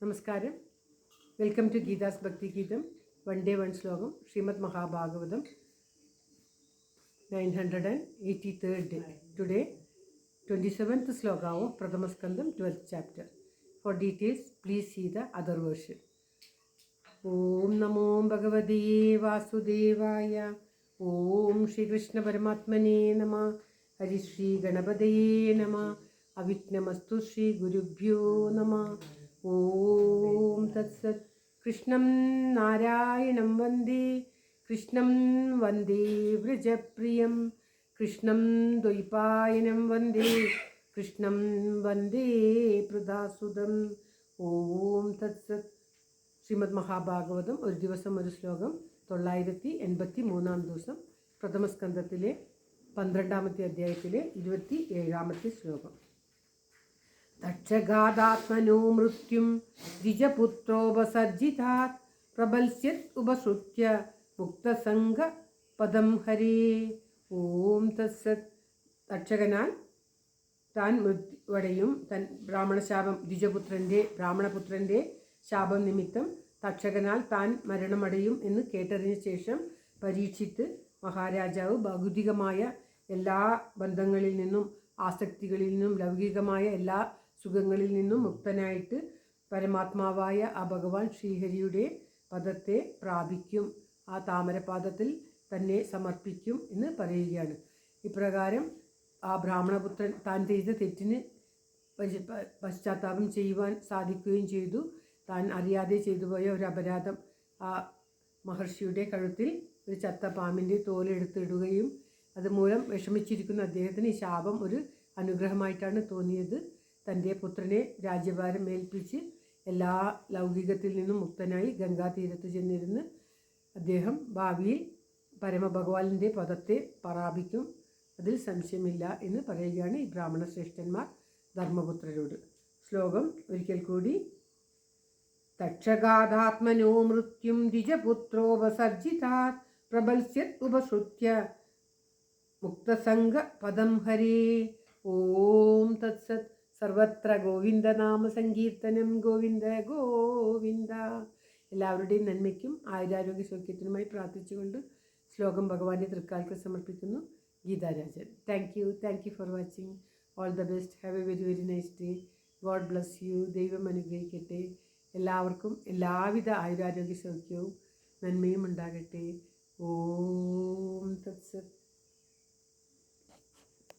നമസ്കാരം. Welcome to Geetha's ഭക്തി ഗീതം. വൺ ഡേ വൺ ശ്ലോകം. Shrimad Mahabhagavatam 983rd day. Today 27th sloka of Pradhamaskandam 12th chapter. For details please see the other version. Om Namo Bhagavate Vasudevaya. Om Shri Krishna Paramatmane Namah. Hari Shri Ganapataye Namah. Avitnamastu Shri Gurubhyo Namah. Om Tat Sat. Krishnam Narayanam Vande. Krishnam Vande Vrajapriyam. Krishnam Dvaipayanam Vande. Krishnam Vande Pradasudam. Om Tat Sat. Shrimad Mahabhagavatam ഒരു ദിവസം ഒരു ശ്ലോകം 983 ദിവസം പ്രഥമസ്കന്ധത്തിലെ 12ാമത്തെ അധ്യായത്തിലെ 27ാമത്തെ ശ്ലോകം. തക്ഷഗാദാത്മനോ മൃത്യും ദ്വിജപുത്രോപസർജിതാത് പ്രബൽസ്യത് ഉപശ്രുത്യ മുക്തസംഗ പദം ഹരേ. ഓം തത്സത്. തക്ഷകനാൽ താൻ മൃത്യുവടയും തൻ ബ്രാഹ്മണപുത്രൻ്റെ ശാപം നിമിത്തം തക്ഷകനാൽ താൻ മരണമടയും എന്ന് കേട്ടതിന് ശേഷം പരീക്ഷിത്ത് മഹാരാജാവ് ഭൗതികമായ എല്ലാ ബന്ധങ്ങളിൽ നിന്നും ആസക്തികളിൽ നിന്നും ലൗകികമായ എല്ലാ സുഖങ്ങളിൽ നിന്നും മുക്തനായിട്ട് പരമാത്മാവായ ആ ഭഗവാൻ ശ്രീഹരിയുടെ പദത്തെ പ്രാപിക്കും, ആ താമരപാദത്തിൽ തന്നെ സമർപ്പിക്കും എന്ന് പറയുകയാണ്. ഇപ്രകാരം ആ ബ്രാഹ്മണപുത്രൻ താൻ ചെയ്ത തെറ്റിന് പശ്ചാത്താപം ചെയ്യുവാൻ സാധിക്കുകയും ചെയ്തു. താൻ അറിയാതെ ചെയ്തുപോയ ഒരു അപരാധം ആ മഹർഷിയുടെ കഴുത്തിൽ ഒരു ചത്ത പാമ്പിൻ്റെ തോലെടുത്തിടുകയും അതുമൂലം വിഷമിച്ചിരിക്കുന്ന അദ്ദേഹത്തിന് ഈ ശാപം ഒരു അനുഗ്രഹമായിട്ടാണ് തോന്നിയത്. തൻ്റെ പുത്രനെ രാജ്യഭാരം ഏൽപ്പിച്ച് എല്ലാ ലൗകികത്തിൽ നിന്നും മുക്തനായി ഗംഗാതീരത്ത് ചെന്നിരുന്ന് അദ്ദേഹം ഭാവിയിൽ പരമഭഗവാനിൻ്റെ പദത്തെ പ്രാപിക്കും, അതിൽ സംശയമില്ല എന്ന് പറയുകയാണ് ഈ ബ്രാഹ്മണ ശ്രേഷ്ഠന്മാർ ധർമ്മപുത്രരോട്. ശ്ലോകം ഒരിക്കൽ കൂടി. തക്ഷഗാദാത്മനോ മൃത്യും ദ്വിജപുത്രോപസർജിതാത് പ്രബൽസ്യത് ഉപശ്രുത്യ മുക്തസംഗ പദം ഹരേ. ഓം തത്സത്. സർവത്ര ഗോവിന്ദനാമ സങ്കീർത്തനം. ഗോവിന്ദ ഗോവിന്ദ. എല്ലാവരുടെയും നന്മയ്ക്കും ആയുരാരോഗ്യ സൗഖ്യത്തിനുമായി പ്രാർത്ഥിച്ചുകൊണ്ട് ശ്ലോകം ഭഗവാന്റെ തൃക്കാൽക്ക് സമർപ്പിക്കുന്നു. Geetha Rajan. Thank you for watching. All the best. Have A very very nice day. God bless you. ദൈവം അനുഗ്രഹിക്കട്ടെ. എല്ലാവർക്കും എല്ലാവിധ ആയുരാരോഗ്യ സൗഖ്യവും നന്മയും ഉണ്ടാകട്ടെ. ഓം തത്സത്.